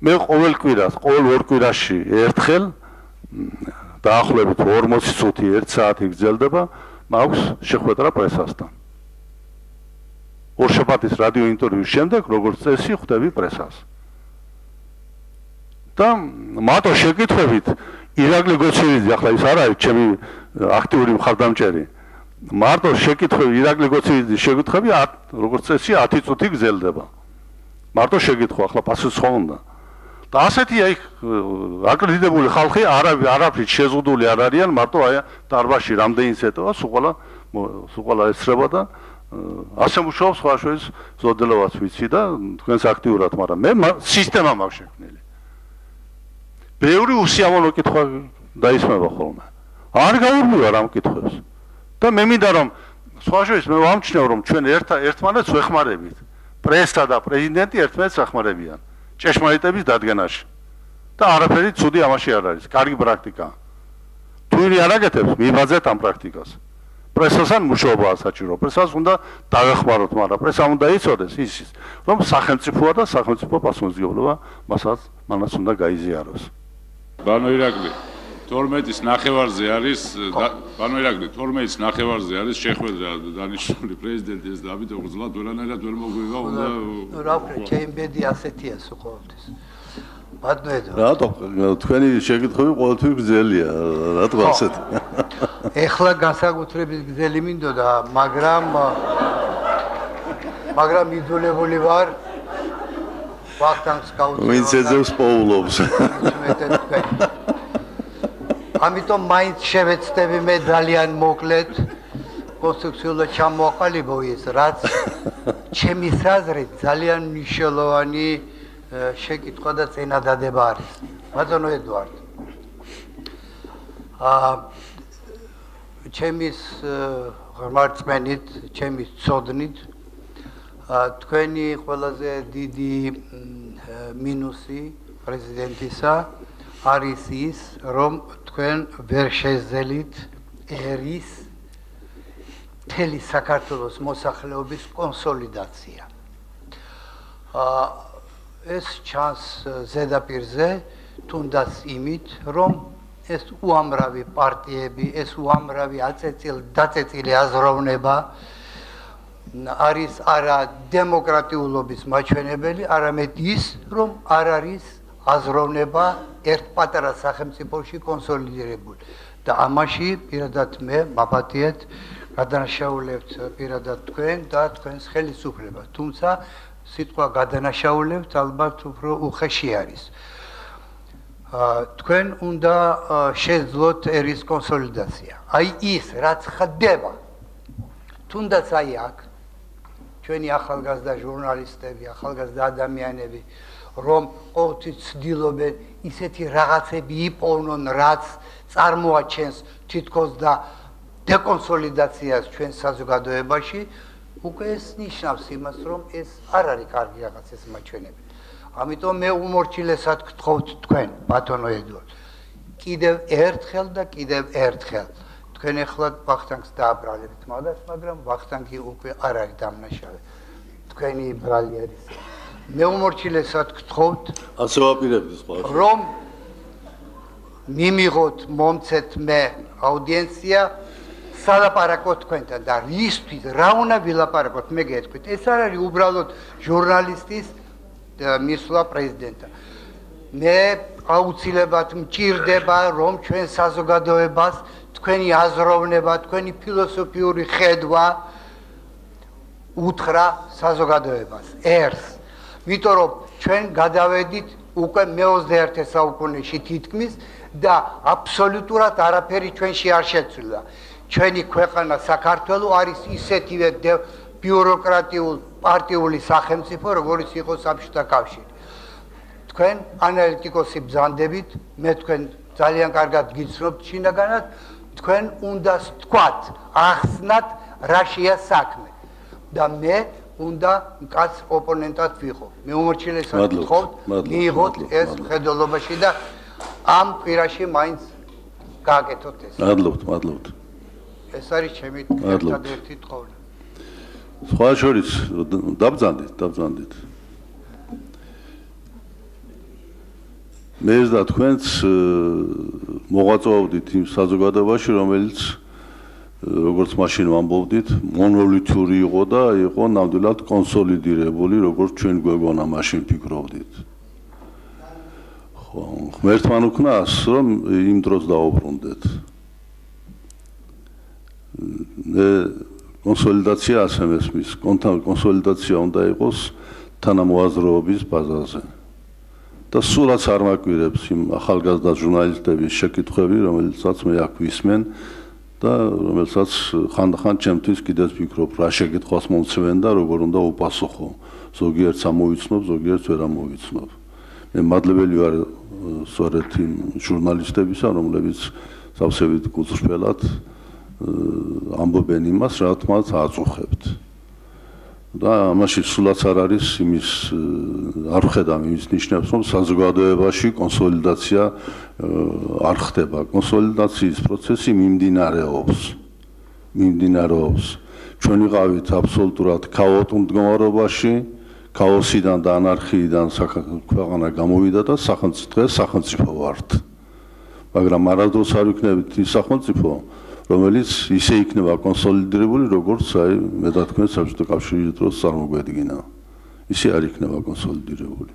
მე ყოველ ორ კვირაში ერთხელ დაახლოებით 40 წუთი 1 საათი გრძელდება მაქვს შეხვედრა პრესასთან. ორშაბათის რადიო ინტერვიუს შემდეგ როგორც წესი ხვდები პრესას. და მარტო შეკითხვებით ირაკლი გოცივიძე ახლა ის არ არის ჩემი აქტიური მხარდამჭერი. მარტო შეკითხვები ირაკლი გოცივიძის შეკითხვები როგორც წესი 10 წუთი გრძელდება. მარტო შეკითხვა ახლა პასუხი ხო უნდა. და ასეთი აი აკრედიტებული ხალხი არაფრით შეზღუდული არ არიან, მარტო აი დარბაზში რამდენი წეტოა, სულ ყველა ესწრება და ასე მუშაობს სხვა შორის ზოდელოვაც ვიცი და თქვენს აქტიურად, მაგრამ მე სისტემა მაქვს შექმნილი. ბევრი უსიამოვნო კითხვა დაისმება ხოლმე. არ გაურმივარ ამ კითხვებს. და მე მინდა რომ სხვა შორის მე ვამჩნევ რომ ჩვენ ერთმანეთს ვეხმარებით. პრესა და პრეზიდენტი ერთმანეთს ეხმარებიან ჭეშმარიტების დადგენაში. და არაფერი ცუდი ამაში არ არის, კარგი პრაქტიკაა. თუ ერი არ აკეთებს, მიბაძეთ ამ პრაქტიკას. პრესასთან მუშაობაა საჭირო. პრესას უნდა დავეხმაროთ, მაგრამ პრესამ უნდა იცოდეს ის, რომ სახელმწიფოა და სახელმწიფო პასუხისმგებლობა მანაც უნდა გაიზიაროს. ბანო ირაკლი 12-ის ნახევარზე არის ბანო ირაკლი 12-ის ნახევარზე არის შეხვედრა დანიშნული პრეზიდენტის და ამიტომ უძლად ვერანაირად ვერ მოგვივა უნდა რა ვქნა ჩემი ბედი ასეთია სულ ყოველთვის. ბატონო რატო თქვენი შეკითხვები ყოველთვის გრძელია რატო ასეთი ეხლა განსაკუთრებით გრძელი მინდოდა მაგრამ იძულებული ვარ ვახტანგს გავუწევ ვინც ეძებს პოულობს ამიტომ მაინც შევეცდები მე ძალიან მოკლედ კონსტრუქციულად ჩამოაყალიბო ის რაც ჩემი აზრით ძალიან მნიშვნელოვანი შეკითხვა და წინადადება არის. ბატონო ედვარდ. ჩემის ღმერთმენით, ჩემის ცოდნით თქვენი ყველაზე დიდი მინუსი პრეზიდენტისა არის ის, რომ თქვენ ვერ შეძლებთ ერის მთელი საქართველოს მოსახლეობის კონსოლიდაცია. ეს ჩანს ზედაპირზე თუნდაც იმით, რომ ეს უამრავი პარტიები, ეს უამრავი დაწეწილი აზროვნება არის არა დემოკრატიულობის მაჩვენებელი, არამედ ის, რომ არ არის აზროვნება ერთ პატარა სახელმწიფოში კონსოლიდირებული. და ამაში პირადად მე მაპატიეთ, გადანაშაულებთ პირადად თქვენ და თქვენს ხელისუფლებას. თუმცა სიტყვა გადანაშაულებთ ალბათ უფრო უხეში არის. თქვენ უნდა შეძლოთ ერის კონსოლიდაცია. აი ის, რაც ხდება, თუნდაც აი აქ, ჩვენი ახალგაზრდა ჟურნალისტები, ახალგაზრდა ადამიანები, რომ ყოველთვის ცდილობენ ისეთი რაღაცები იპოვნონ, რაც წარმოაჩენს თითქოს და დეკონსოლიდაციას ჩვენ საზოგადოებაში, უკვე ეს ნიშნავს იმას, რომ ეს არ არის კარგი რაღაცის მაჩვენებელი. ამიტომ მე უმორჩილესად გთხოვთ თქვენ, ბატონო ედვარდ, კიდევ ერთხელ და კიდევ ერთხელ. თქვენ ეხლა ვახტანგს დააბრალებით, მაგრამ ვახტანგი უკვე არ არის დამნაშავე. თქვენი ბრალი არის. მე უმორჩილესად გთხოვთ, ასე ვაპირებთ სხვა. რომ მიმიღოთ მომცეთ მე აუდიენცია სალაპარაკოთ თქვენთან და რისთვის რა უნდა ვილაპარაკოთ მე გეტყვით. ეს არ არის უბრალოდ ჟურნალისტის მისვლა პრეზიდენტთან. მე აუცილებლად მჭირდება რომ ჩვენ საზოგადოებას თქვენი აზროვნება, თქვენი ფილოსოფიური ხედვა უთხრა საზოგადოებას ერს. იმიტომ რომ ჩვენ გადავედით უკვე მე-21 საუკუნეში თითქმის და აბსოლუტურად არაფერი ჩვენში არ შეცვლა. ჩვენი ქვეყანა საქართველო არის ისეთივე ბიუროკრატიულ პარტიული სახელმწიფო, როგორც იყო საბჭოთა კავშირი. თქვენ ანალიტიკოსი ბრძანდებით, მე თქვენ ძალიან კარგად გიცნობთ შინაგანად, თქვენ უნდა თქვათ, ახსნათ რა შეა საქმე. და მე უნდა მკაც ოპონენტად ვიყო. მე უმორჩილესად გთხოვთ, მიიღოთ ეს მხედველობაში და ამ კვირაში მაინც გააკეთოთ ეს. მადლობთ. ეს არის ჩემი ერთადერთი თხოვნა. სხვა შორის დაბრძანდით. მე და თქვენც მოღვაწეობდით იმ საზოგადოებაში, რომელიც როგორც მაშინ ვამბობდით, მონოლითური იყო და იყო ნამდვილად კონსოლიდირებული, როგორც ჩვენ გვეგონა მაშინ ფიქრობდით. ხო, ღმერთმა უკნას, რომ იმ დროს დაუბრუნდეთ. კონსოლიდაცია ასე მესმის, კონსოლიდაცია უნდა იყოს თანამოაზრეობის ბაზაზე. და სულაც არ მაკვირებს იმ ახალგაზრდა ჟურნალისტების შეკითხვები, რომელსაც მე აქ ვისმენ და რომელსაც ხანდახან ჩემთვის კიდეც ვფიქრობ, რა შეკითხვას მომცემენ და როგორ უნდა უპასუხო. ზოგიერთს ამოვიცნობ, ზოგიერთს ვერ ამოვიცნობ. მე მადლებელი ვარ სწორედ იმ ჟურნალისტებისა, რომლებიც სავსებით გულწრფელად ამბობენ იმას, რაც აწუხებთ. და ამაში სულაც არ არის იმის არ ხედავ იმის ნიშნებს, რომ საზოგადოებაში კონსოლიდაცია არ ხდება. კონსოლიდაციის პროცესი მიმდინარეობს. ჩვენ ვიყავით აბსოლუტურად ქაოტურ მდგომარეობაში, ქაოსიდან და ანარქიიდან ქვეყანა გამოვიდა და სახელმწიფო ვართ. მაგრამ არასდროს არ ვიქნებით ის სახელმწიფო, რომელიც ისე იქნება კონსოლიდირებული, როგორც მე და თქვენ საბჭოთა კავშირის დროს წარმოგვედგინა. ისე არ იქნება კონსოლიდირებული.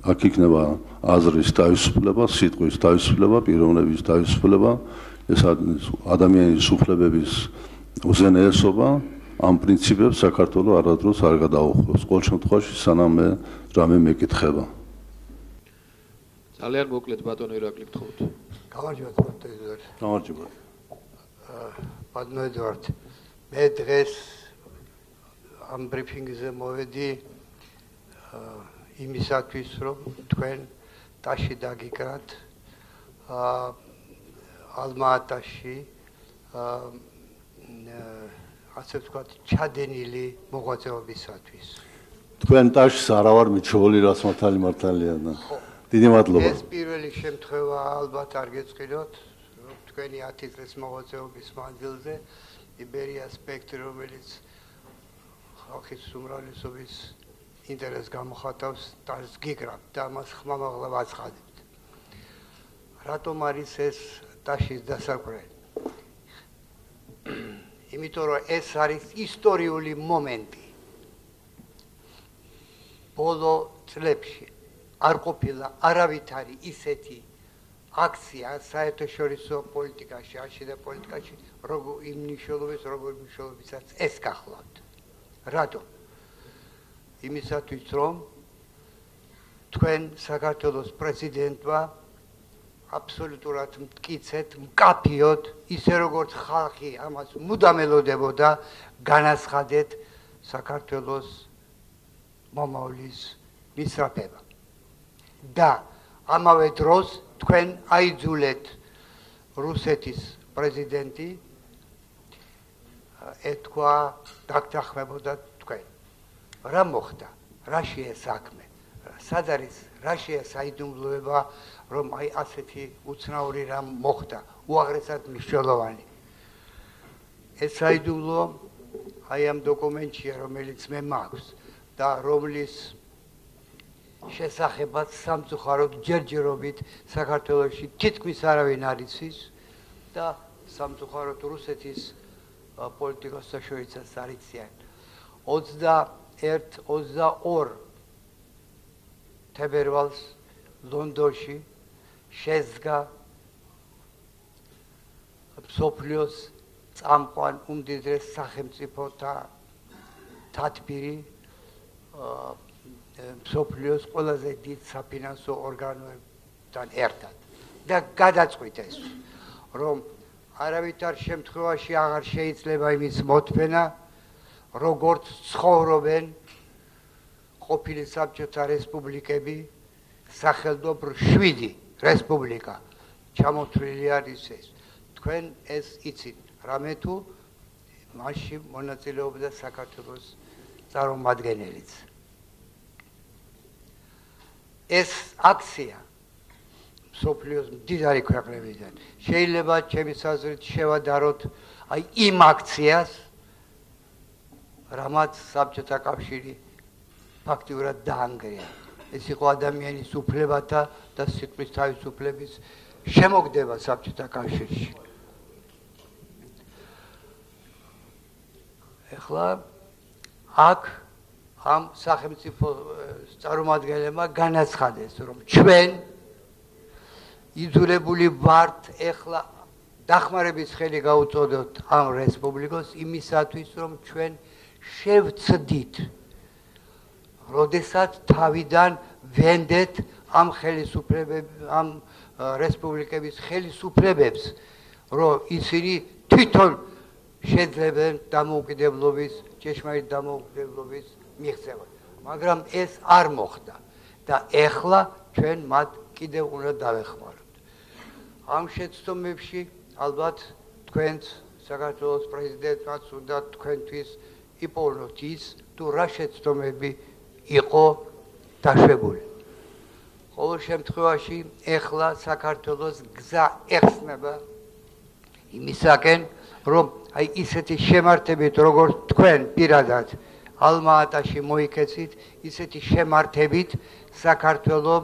აქ იქნება აზრის თავისუფლება, სიტყვის თავისუფლება, პიროვნების თავისუფლება, ეს ადამიანის უფლებების უზენაესობა, ამ პრინციპებს საქართველოს არასდროს არ გადაუხურავს. ყოველ შემთხვევაში სანამ რამე მეკითხება. ძალიან მოკლედ ბატონო ირაკლი გთხოვთ. გამარჯობა. ბატონო ედვარდ, მე დღეს ამ ბრიფინგზე მოვედი იმისათვის, რომ თქვენ ტაში დაგიკრათ ალმა-ატაში ასე ვთქვათ, ჩადენილი მოღვაწეობისათვის. თქვენ ტაშს არა ვარ მიჩვეული, რას მართალია. დიდი მადლობა. ეს პირველი შემთხვევა ალბათ არ გეწყინოთ, რომ თქვენი 10 წლის მოღვაწეობის მანძილზე იბერია სპექტრი, რომელიც ხალხის უმრავლესობის ინტერესს გამოხატავს, ტაშს გიკრათ და მას ხმამაღლა ვაცხადებთ. რატომ არის ეს ტაშის დასაკვირველი? იმიტომ რომ ეს არის ისტორიული მომენტი. ბოლო წლებში არ ყოფილა არავითარი ისეთი აქცია საერთაშორისო პოლიტიკაში, არჩევნო პოლიტიკაში, იმ მნიშვნელობისაც ეს გახლავთ. რატომ? იმისათვის, რომ თქვენ საქართველოს პრეზიდენტმა აბსოლუტურად მტკიცეთ, მკაფიოდ, ისე როგორც ხალხი ამას მუდამ ელოდებოდა, განაცხადეთ საქართველოს მომავლის მისწრაფება. და ამავე დროს თქვენ აიძულეთ რუსეთის პრეზიდენტი ეთქვა დაგთანხმებოდა თქვენ. რა მოხდა? რა შეა საქმე? სად არის რა შეა საიდუმლოება, რომ აი ასეთი უცნაური რამ მოხდა, უაღრესად მნიშვნელოვანი. ეს საიდუმლო აი ამ დოკუმენტია, რომელიც მე მაქვს და რომლის შესახებაც სამწუხაროდ ჯერჯერობით საქართველოში თითქმის არავინ არ იცის და სამწუხაროდ რუსეთის პოლიტიკოსებსაც არ იციან. 21-22 თებერვალს ლონდონში შედგა მსოფლიოს წამყვან უმდიდრეს სახელმწიფოთა თათბირი მსოფლიოს ყველაზე დიდ საფინანსო ორგანოებთან ერთად და გადაწყვიტეს, რომ არავითარ შემთხვევაში აღარ შეიძლება იმის მოთმენა, როგორც ცხოვრობენ ყოფილი საბჭოთა რესპუბლიკები, სახელმწიფო 7 რესპუბლიკა ჩამოთვლილი არის ეს. თქვენ ეს იცით, რამე თუ მასში მონაწილეობდა საქართველოს წარმომადგენელიც. ეს აქცია მსოფლიოს მდიდარი ქვეყნებიდან შეიძლება ჩემი აზრით შევადაროთ აი იმ აქციას, რამაც საბჭოთა კავშირი ფაქტიურად დაანგრია. ეს იყო ადამიანის უფლებათა და სიტყვის თავისუფლების შემოგდება საბჭოთა კავშირში. ეხლა აქ ამ სახელმწიფო წარმომადგენლებმა განაცხადეს, რომ ჩვენ იძულებული ვართ ეხლა დახმარების ხელი გაუწოდოთ ამ რესპუბლიკას იმისათვის, რომ ჩვენ შევცდით, როდესაც თავიდან ვენდეთ ამ ხელისუფლებებს, ამ რესპუბლიკების ხელისუფლებებს, რომ ისინი თვითონ შეძლებენ დამოუკიდებლობის, ჭეშმარიტ დამოუკიდებლობის მიღწევა. მაგრამ ეს არ მოხდა და ეხლა ჩვენ მათ კიდევ უნდა დავეხმაროთ. ამ შეცდომებში ალბათ თქვენც საქართველოს პრეზიდენტმაც უნდა თქვენთვის იპოვნოთ ის, თუ რა შეცდომები იყო დაშვებული. ყოველ შემთხვევაში ეხლა საქართველოს გზა ეხსნება იმისაკენ, რომ აი ისეთი შემართებით, როგორც თქვენ პირადად ალმა-ატაში მოიქეცით, ისეთი შემართებით საქართველოს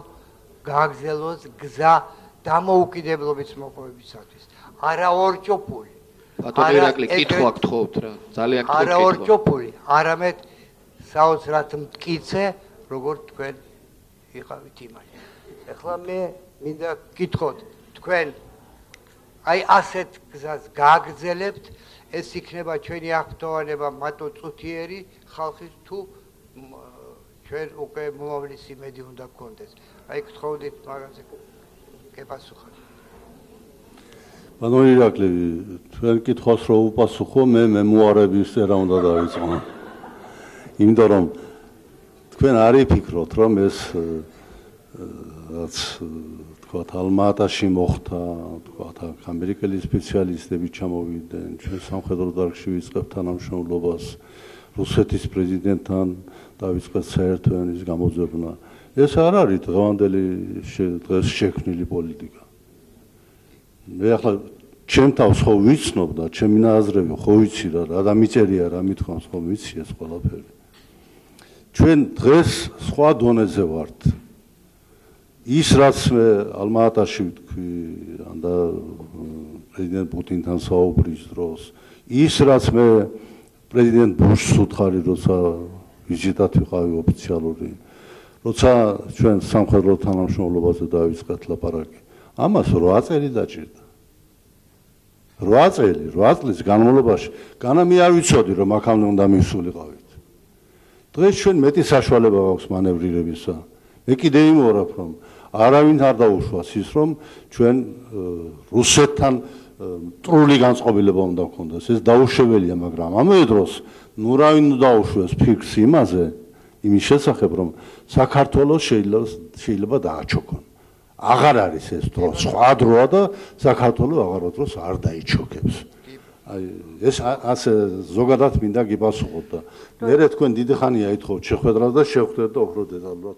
გააგზელოს გზა დამოუკიდებლობის მოპოვებისათვის. არა ორჭოფული. ბატონო ირაკლი, კითხვა გთხოვთ რა. ძალიან გთხოვთ. არა ორჭოფული, არამედ საოცრად მტკიცე, როგორც თქვენ იყავით იმაში. ეხლა მე მინდა გითხოთ, თქვენ აი ასეთ გზას გააგზელებთ, ეს იქნება ჩვენი აღფრთოვანება მარტო წუთიერი ხალხის თუ ჩვენ უკვე მომავლის იმედი უნდა გქონდეს. აი გთხოვდით მაგაზე გეპასუხოთ. ბატონო ირაკლი, თქვენ კითხვას რო უპასუხო, მე მემუარების წერა უნდა დავიწყო. იმიტომ რომ თქვენ არ იფიქროთ, რომ ეს რაც თქვათ ალმა-ატაში მოხდა, თქვათ ამერიკელი სპეციალისტები ჩამოვიდნენ, ჩვენ სამხედრო დარგში ვიწყებთ თანამშრომლობას, რუსეთის პრეზიდენტთან დავიწყეთ საერთო ენის გამოძებნა. ეს არ არის დღევანდელი დღეს შექმნილი პოლიტიკა. მე ახლა ჩემ თავს ხო ვიცნობ და ჩემი ნაზრები ხო ვიცი რა დამიწერია რა მithქვამს ხო ვიცი ეს ყველაფერი. ჩვენ დღეს სხვა დონეზე ვართ. ის რაც მე ალმა-ატაში ვთქვი, და პრეზიდენტ პუტინთან საუბრის დროს, ის რაც მე პრეზიდენტ ბუშს ვუთხარი, როცა ვიზიტად ვიყავი ოფიციალური, როცა ჩვენ სამხედრო თანამშრომლობაზე დავიწყეთ ლაპარაკი, ამას 8 წელი დაჭირდა. 8 წლის განმავლობაში, განა მე არ ვიცოდი, რომ აქამდე უნდა მივსულიყავით. დღეს ჩვენ მეტი საშუალება გვაქვს მანევრირებისა. მე კიდე იმეორებ, რომ არავინ არ დაუშვას ის, რომ ჩვენ რუსეთთან მტრული განწყობილება უნდა გქონდეს. ეს დაუშვებელია, მაგრამ ამავე დროს ნუ რავინ დაუშვეს ფიქრს იმაზე, იმის შესახებ, რომ საქართველოს შეიძლება დააჩოქონ. აღარ არის ეს დრო, სხვა დროა და საქართველოს აღარ დროს არ დაიჩოქებს. აი ეს ასე ზოგადად მინდა გიპასუხოთ და მე თქვენ დიდი ხანია ეთხოვთ შეხვედრას და შევხვდეთ და ოქრო დედალურად